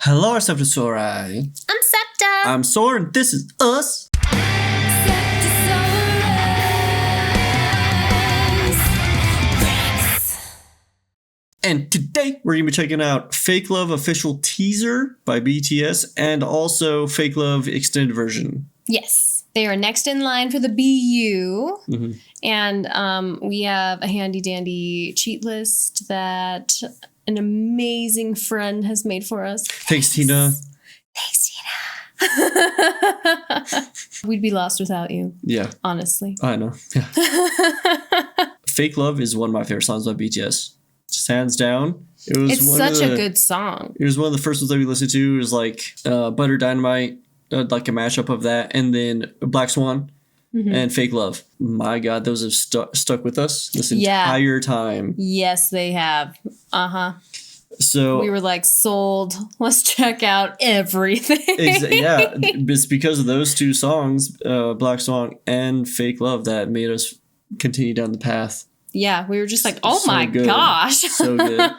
Hello, SeptaSOAREous. I'm Septa. I'm SOARE, and this is us. And today we're going to be checking out Fake Love official teaser by BTS and also Fake Love extended version. Yes, they are next in line for the BU. Mm-hmm. And we have a handy dandy cheat list that an amazing friend has made for us. Thanks, Tina. Thanks, Tina. We'd be lost without you. Yeah. Honestly. I know. Yeah. Fake Love is one of my favorite songs by BTS. Just hands down. It's such a good song. It was one of the first ones that we listened to. It was like Butter Dynamite, like a mashup of that, and then Black Swan and Fake Love. My God, those have stuck with us this entire time. Yes, they have. So we were like, sold. Let's check out everything. Yeah, it's because of those two songs, Black Swan and Fake Love, that made us continue down the path. Yeah, we were just like, oh my gosh. So good.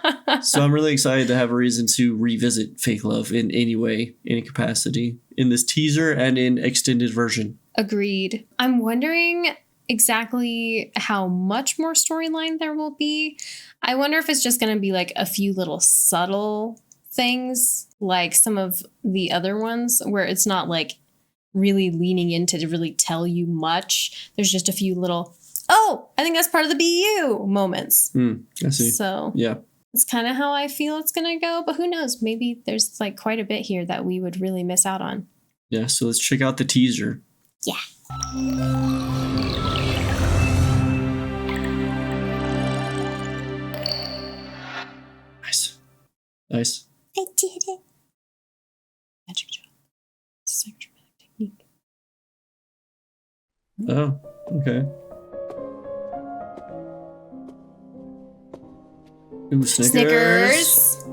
So I'm really excited to have a reason to revisit Fake Love in any way, any capacity, in this teaser and in extended version. Agreed. I'm wondering exactly how much more storyline there will be. I wonder if it's just going to be like a few little subtle things, like some of the other ones where it's not like really leaning into to really tell you much. There's just a few little, oh, I think that's part of the BU moments. I see. So yeah, it's kind of how I feel it's going to go. But who knows? Maybe there's like quite a bit here that we would really miss out on. Yeah, so let's check out the teaser. Yeah. Nice. I did it. Magic job. It's a dramatic technique. Oh, okay. Ooh, Snickers.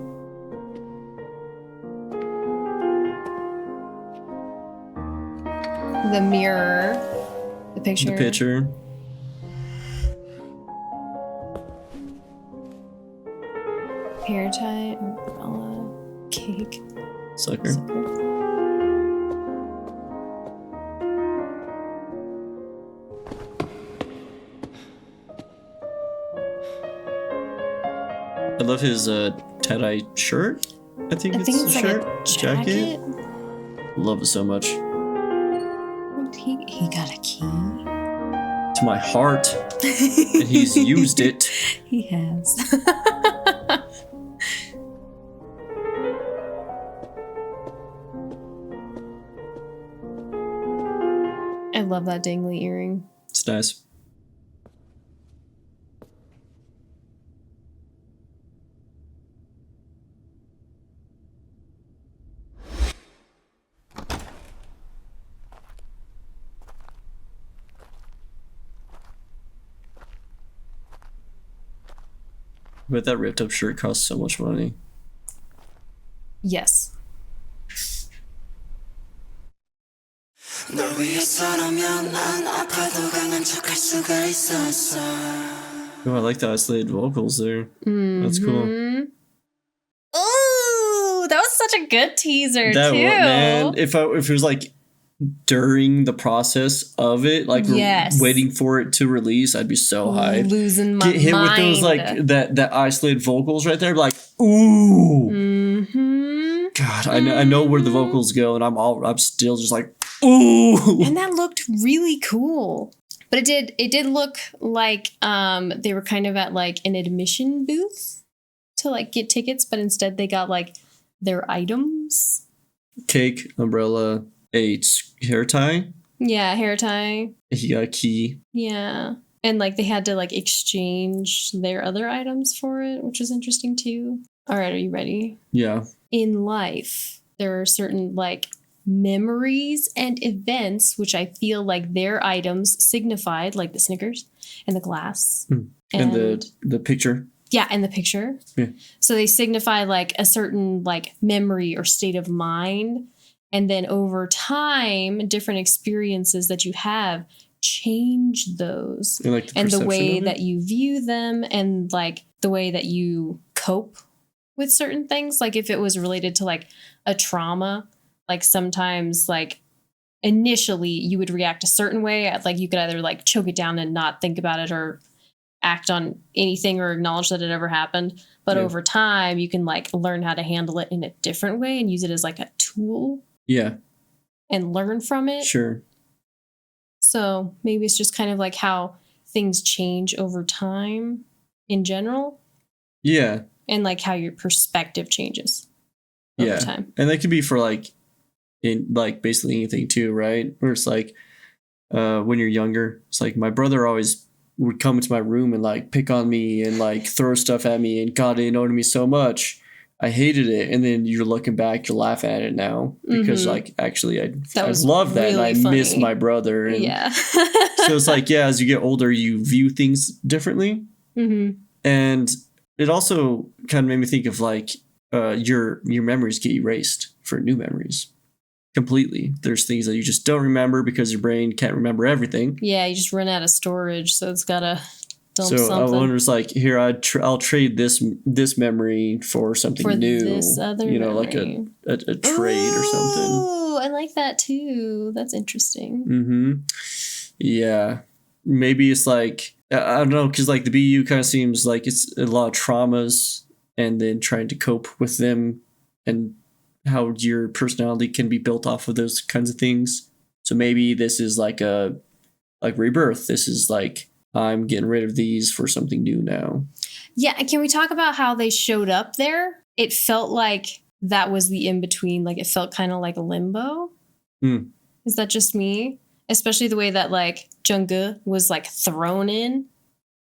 The mirror. The picture. The picture. Hair tie. Umbrella. Cake. Sucker. I love his tie-dye shirt. I think it's a shirt. Like a jacket. Love it so much. He got a key. To my heart. And he's used it. He has. I love that dangly earring. It's nice. But that ripped up shirt costs so much money. Yes. Oh, I like the isolated vocals there. That's cool. Oh, that was such a good teaser too. Man, if it was like during the process of it, like waiting for it to release, I'd be so hyped. Losing my mind. Get hit with those like that isolated vocals right there, like ooh. God, I know where the vocals go, and I'm still just like ooh. And that looked really cool. But it did look like they were kind of at like an admission booth to like get tickets, but instead they got like their items. Cake, umbrella, a hair tie. Yeah, hair tie. He got a key. Yeah. And like they had to like exchange their other items for it, which was interesting too. All right, are you ready? Yeah. In life, there are certain like memories and events which I feel like their items signified, like the Snickers and the glass. And the picture. Yeah, and the picture. Yeah. So they signify like a certain like memory or state of mind. And then over time, different experiences that you have change those. Like and the way that you view them and like the way that you cope with certain things. Like if it was related to like a trauma, like sometimes like initially you would react a certain way. Like you could either like choke it down and not think about it or act on anything or acknowledge that it ever happened. But over time you can like learn how to handle it in a different way and use it as like a tool. Yeah. And learn from it. Sure. So maybe it's just kind of like how things change over time in general. Yeah. And like how your perspective changes over time. And that could be for like in like basically anything too, right? Where it's like when you're younger, it's like my brother always would come into my room and like pick on me and like throw stuff at me, and God, it annoyed me so much. I hated it. And then you're looking back, you're laughing at it now because like actually I love that really and I miss my brother. And so it's like, as you get older, you view things differently. And it also kind of made me think of like your memories get erased for new memories completely. There's things that you just don't remember because your brain can't remember everything. Yeah, you just run out of storage, so it's got to dump something. I wonder, it's like, here, I'll trade this memory for something new. This other memory. Like a trade or something. Oh, I like that too. That's interesting. Yeah. Maybe it's like, I don't know, because like the BU kind of seems like it's a lot of traumas and then trying to cope with them and how your personality can be built off of those kinds of things. So maybe this is like a rebirth. This is like, I'm getting rid of these for something new now. Yeah. Can we talk about how they showed up there? It felt like that was the in-between. Like it felt kind of like a limbo. Is that just me? Especially the way that like Jungkook was like thrown in.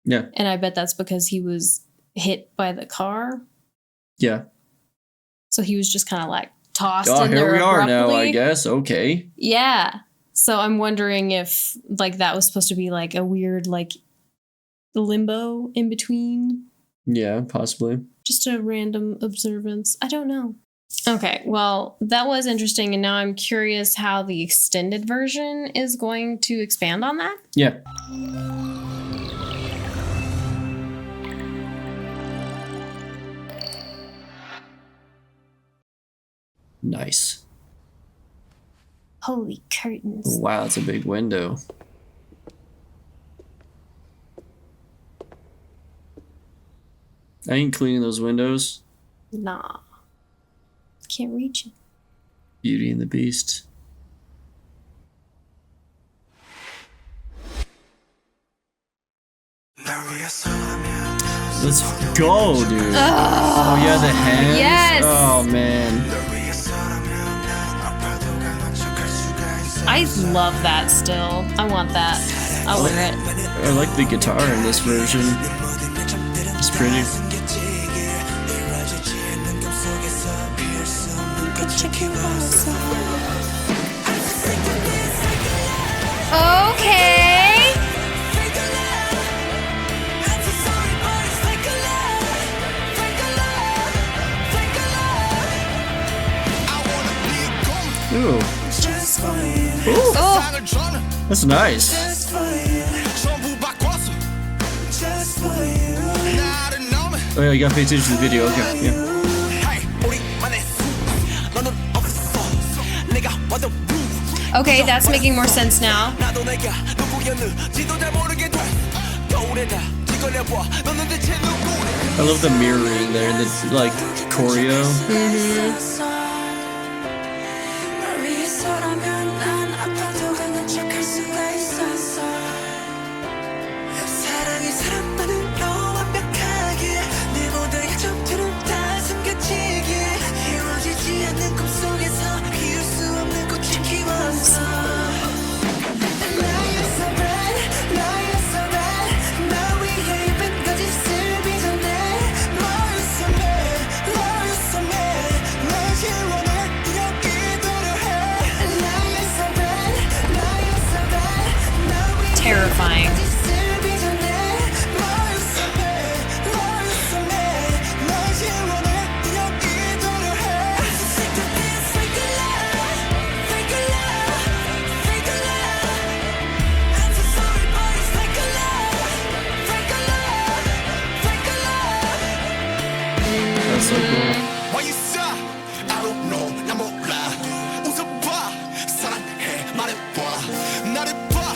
Yeah. And I bet that's because he was hit by the car. Yeah. So he was just kind of like tossed in there. Here we are now, I guess. Okay. Yeah. So I'm wondering if like that was supposed to be like a weird like limbo in between. Yeah, possibly. Just a random observance. I don't know. Okay, well, that was interesting. And now I'm curious how the extended version is going to expand on that. Yeah. Nice. Holy curtains. Wow, it's a big window. I ain't cleaning those windows. Nah. Can't reach it. Beauty and the Beast. Let's go, dude. Oh yeah, the hands. Yes. Oh man. I love that still. I want that. I'll wear it. I like the guitar in this version. It's pretty. Okay. Ooh. Ooh. Oh. That's nice. Oh yeah, you gotta pay attention to the video. Okay, yeah. Okay, that's making more sense now. I love the mirroring there, the like choreo. Terrifying. That's so cool. 나 몰라 웃어봐 사랑해 말해봐 나를 봐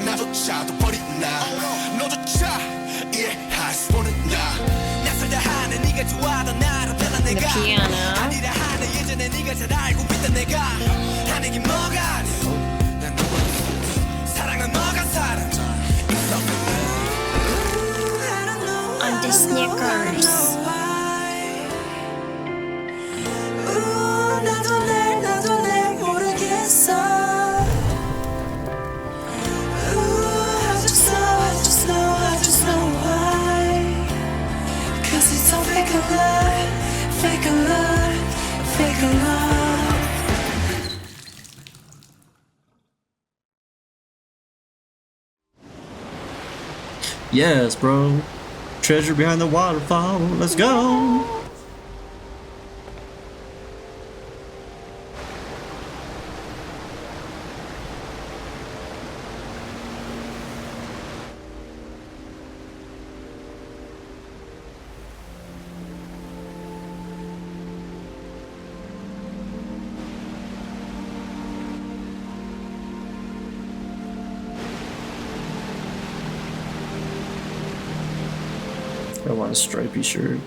나조차도 버린 나 너조차 이해할 수 없는 나 낯설다 하는 네가 좋아하던 나로 변한 내가 아니라 하는 예전에 네가 잘 알고 있던 내가 하는 게 뭐가 난 너보다 사랑은 너가 사랑 On the Snickers. 나도 날 모르겠어 I just know why Cause it's all fake love, fake love, fake love Yes, bro. Treasure behind the waterfall. Let's go. I want a stripy shirt.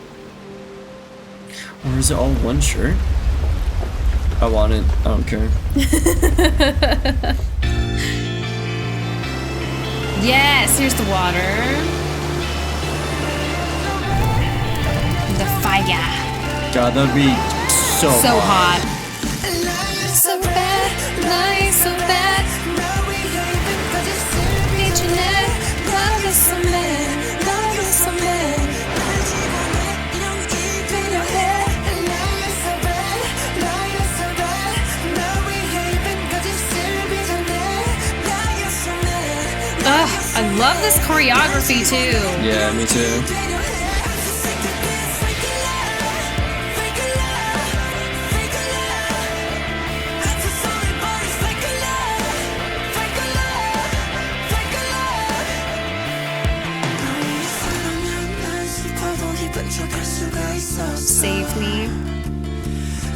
Or is it all one shirt? I want it. I don't care. Yes, here's the water. The fire. God, that'd be so hot. So bad, lying so bad Love is so mad, love is so mad I love this choreography too. Yeah, me too. Save me.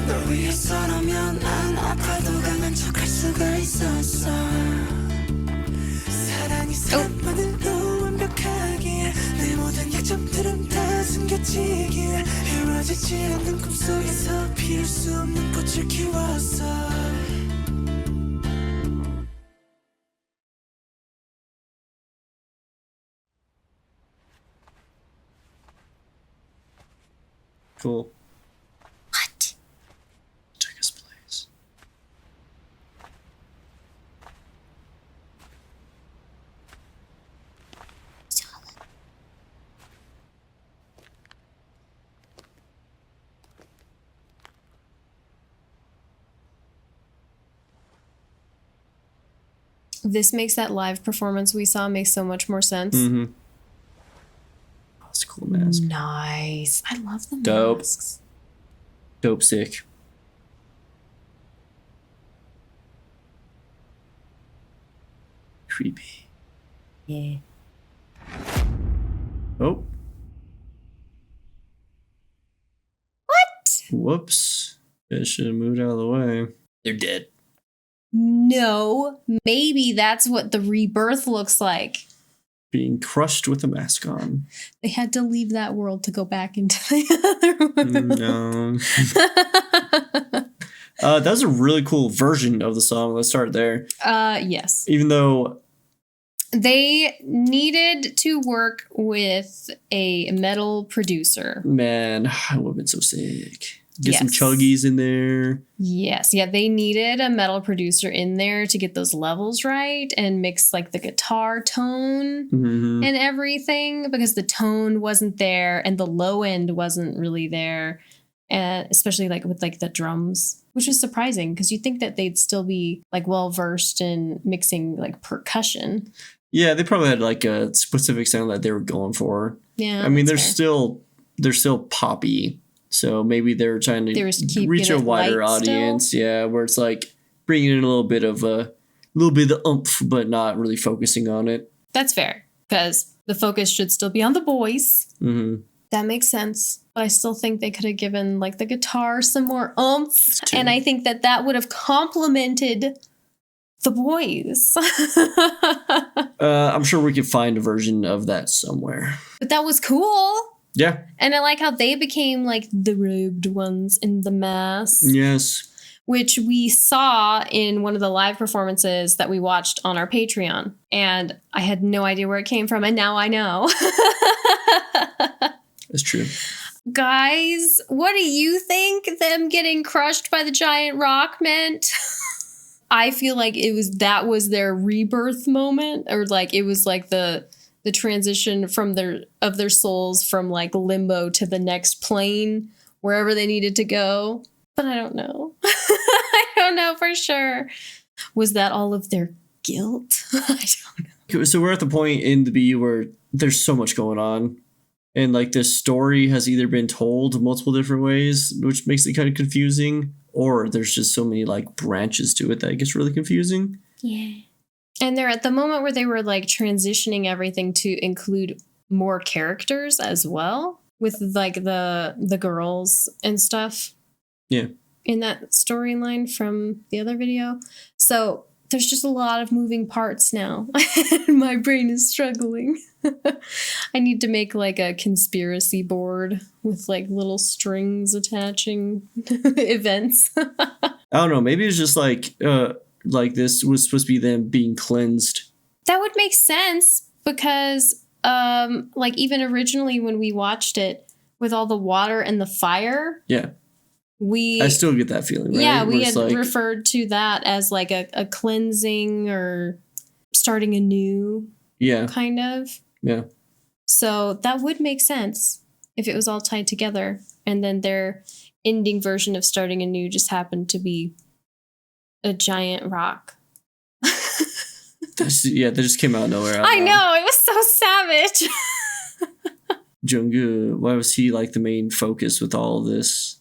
널 위해서라면 난 아파도 강한 척할 수가 있었어 사랑이 사람만으로 완벽하기에 내 모든 약점들은 다 숨겨지기에 이루어지지 않는 꿈속에서 피울 수 없는 꽃을 키웠어 Cool. What? Take us, please. This makes that live performance we saw make so much more sense. Mm-hmm. That's a cool mask. Nice. I love the Dope. masks. Dope sick. Creepy. Yeah. Oh. What? Whoops. I should have moved out of the way. They're dead. No. Maybe that's what the rebirth looks like. Being crushed with a mask on. They had to leave that world to go back into the other world. No. That was a really cool version of the song. Let's start there. Yes. Even though they needed to work with a metal producer. Man, I would have been so sick. Get Yes. some chuggies in there. Yes. Yeah, they needed a metal producer in there to get those levels right and mix like the guitar tone Mm-hmm. and everything because the tone wasn't there and the low end wasn't really there. And especially like with like the drums, which was surprising because you'd think that they'd still be like well versed in mixing like percussion. Yeah, they probably had like a specific sound that they were going for. Yeah. I mean, they're that's fair. still poppy. So maybe they're trying They to were keeping reach a it wider light still? audience. Yeah, where it's like bringing in a little bit of the oomph, but not really focusing on it. That's fair because the focus should still be on the boys. Mm-hmm. That makes sense. But I still think they could have given like the guitar some more oomph. And I think that would have complemented the boys. I'm sure we could find a version of that somewhere. But that was cool. Yeah. And I like how they became like the robed ones in the mass. Yes. Which we saw in one of the live performances that we watched on our Patreon. And I had no idea where it came from, and now I know. That's true. Guys, what do you think them getting crushed by the giant rock meant? I feel like that was their rebirth moment, or like it was like the transition from their souls from like limbo to the next plane, wherever they needed to go. But I don't know. I don't know for sure. Was that all of their guilt? I don't know. So we're at the point in the BU where there's so much going on. And like this story has either been told multiple different ways, which makes it kind of confusing, or there's just so many like branches to it that it gets really confusing. Yeah. And they're at the moment where they were like transitioning everything to include more characters as well, with like the girls and stuff. Yeah. In that storyline from the other video. So there's just a lot of moving parts now. My brain is struggling. I need to make like a conspiracy board with like little strings attaching events. I don't know. Maybe it's just like this was supposed to be them being cleansed. That would make sense because like even originally when we watched it with all the water and the fire. Yeah. I still get that feeling, right? Yeah, we had like, referred to that as like a cleansing or starting anew. Yeah. Kind of. Yeah. So that would make sense if it was all tied together. And then their ending version of starting anew just happened to be a giant rock. That just came out of nowhere. I know. It was so savage. Jungkook, why was he like the main focus with all of this?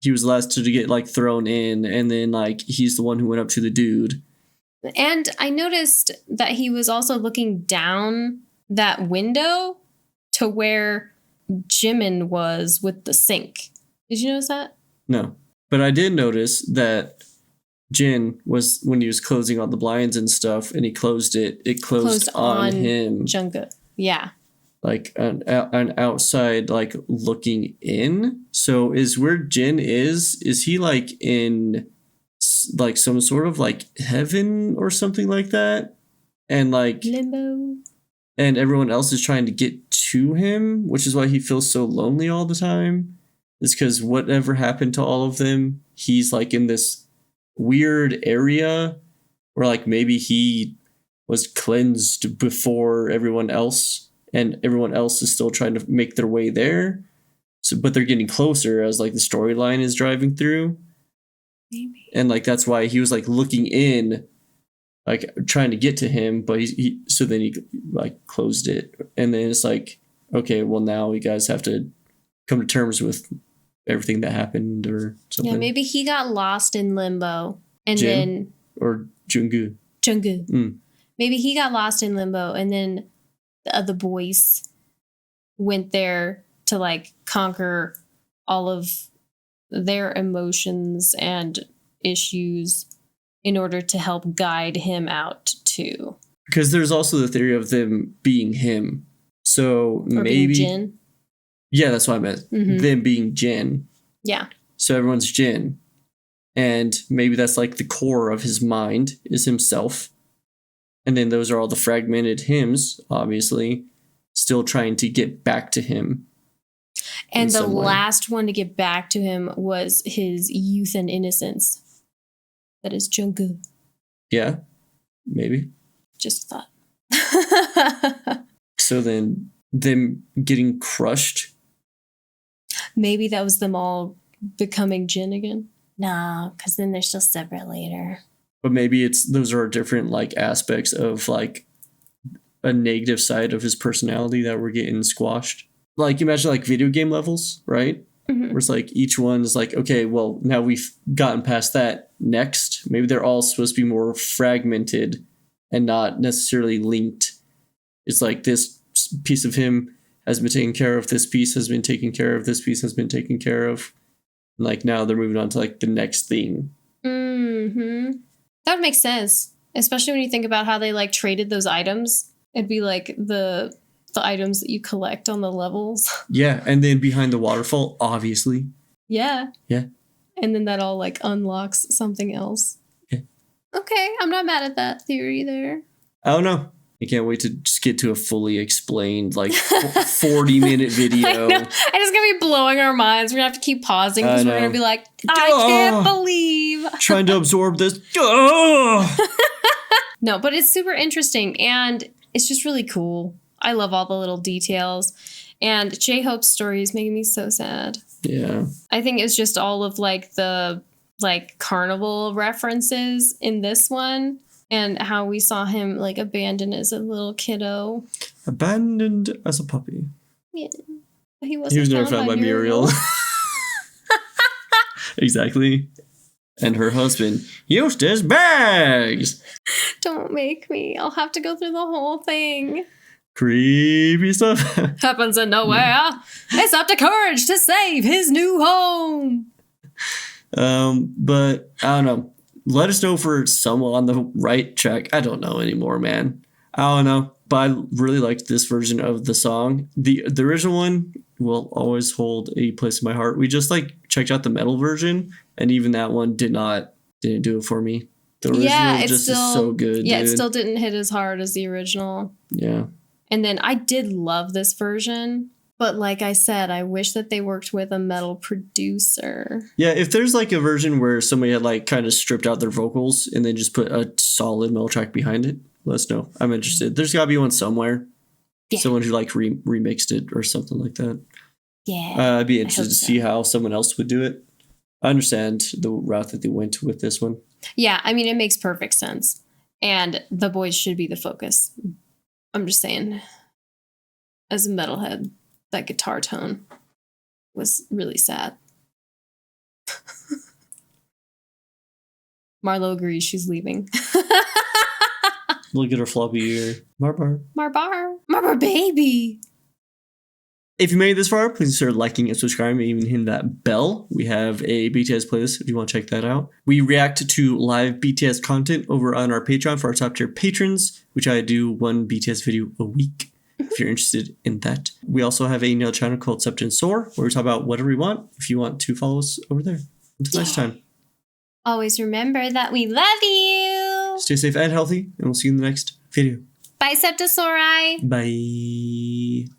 He was last to get like thrown in, and then like he's the one who went up to the dude. And I noticed that he was also looking down that window to where Jimin was with the sink. Did you notice that? No. But I did notice that Jin was, when he was closing all the blinds and stuff, and he closed it closed on him. Jungkook. Yeah. Like an outside, like looking in. So is where Jin is he like in like some sort of like heaven or something like that? And like limbo. And everyone else is trying to get to him, which is why he feels so lonely all the time. It's because whatever happened to all of them, he's like in this weird area where like maybe he was cleansed before everyone else. And everyone else is still trying to make their way there. So, but they're getting closer as like the storyline is driving through. Maybe. And like that's why he was like looking in, like trying to get to him, but so then he like closed it. And then it's like, okay, well now you guys have to come to terms with everything that happened or something. Yeah, maybe he got lost in limbo. And Jin, then or Jungkook. Maybe he got lost in limbo and then the other boys went there to like conquer all of their emotions and issues in order to help guide him out too. Because there's also the theory of them being him. So or maybe being Jin. Yeah, that's what I meant. Mm-hmm. Them being Jin. Yeah. So everyone's Jin. And maybe that's like the core of his mind is himself. And then those are all the fragmented hymns, obviously, still trying to get back to him. And the last one to get back to him was his youth and innocence. That is Jungkook. Yeah, maybe. Just a thought. So then them getting crushed? Maybe that was them all becoming Jin again. No, because then they're still separate later. But maybe those are different like aspects of like a negative side of his personality that were getting squashed. Like imagine like video game levels, right? Mm-hmm. Where it's like each one is like, okay, well now we've gotten past that. Next, maybe they're all supposed to be more fragmented and not necessarily linked. It's like this piece of him has been taken care of. This piece has been taken care of. This piece has been taken care of. Like now they're moving on to like the next thing. Mm-hmm. That would make sense. Especially when you think about how they like traded those items. It'd be like the items that you collect on the levels. Yeah, and then behind the waterfall, obviously. Yeah. Yeah. And then that all like unlocks something else. Yeah. Okay, I'm not mad at that theory there. I don't know. I can't wait to just get to a fully explained, like 40-minute video. I know. And it's gonna be blowing our minds. We're gonna have to keep pausing because we're gonna be like, I can't believe. Trying to absorb this. No, but it's super interesting and it's just really cool. I love all the little details. And J-Hope's story is making me so sad. Yeah. I think it's just all of like the like carnival references in this one and how we saw him like abandoned as a little kiddo. Abandoned as a puppy. Yeah. He was never found by Muriel. Exactly. And her husband used his bags. Don't make me. I'll have to go through the whole thing. Creepy stuff. Happens in nowhere. Except the courage to save his new home. But I don't know. Let us know if we're somewhat on the right track. I don't know anymore, man. I don't know. But I really liked this version of the song. The original one will always hold a place in my heart. We just like checked out the metal version, and even that one didn't do it for me. The original is so good. Yeah, dude. it still didn't hit as hard as the original. Yeah. And then I did love this version, but like I said, I wish that they worked with a metal producer. Yeah, if there's like a version where somebody had like kind of stripped out their vocals and then just put a solid metal track behind it, let us know. I'm interested. There's got to be one somewhere. Yeah. Someone who like remixed it or something like that. Yeah. I'd be interested to see how someone else would do it. I understand the route that they went with this one. Yeah, I mean, it makes perfect sense. And the boys should be the focus. I'm just saying, as a metalhead, that guitar tone was really sad. Marlo agrees she's leaving. Look at her floppy ear. Marbar baby. If you made it this far, please consider liking and subscribing and even hitting that bell. We have a BTS playlist if you want to check that out. We react to live BTS content over on our Patreon for our top tier patrons, which I do one BTS video a week if you're interested in that. We also have another channel called SeptaSOARE where we talk about whatever we want if you want to follow us over there. Until next time. Always remember that we love you. Stay safe and healthy, and we'll see you in the next video. Bye, SeptaSOAREous. Bye.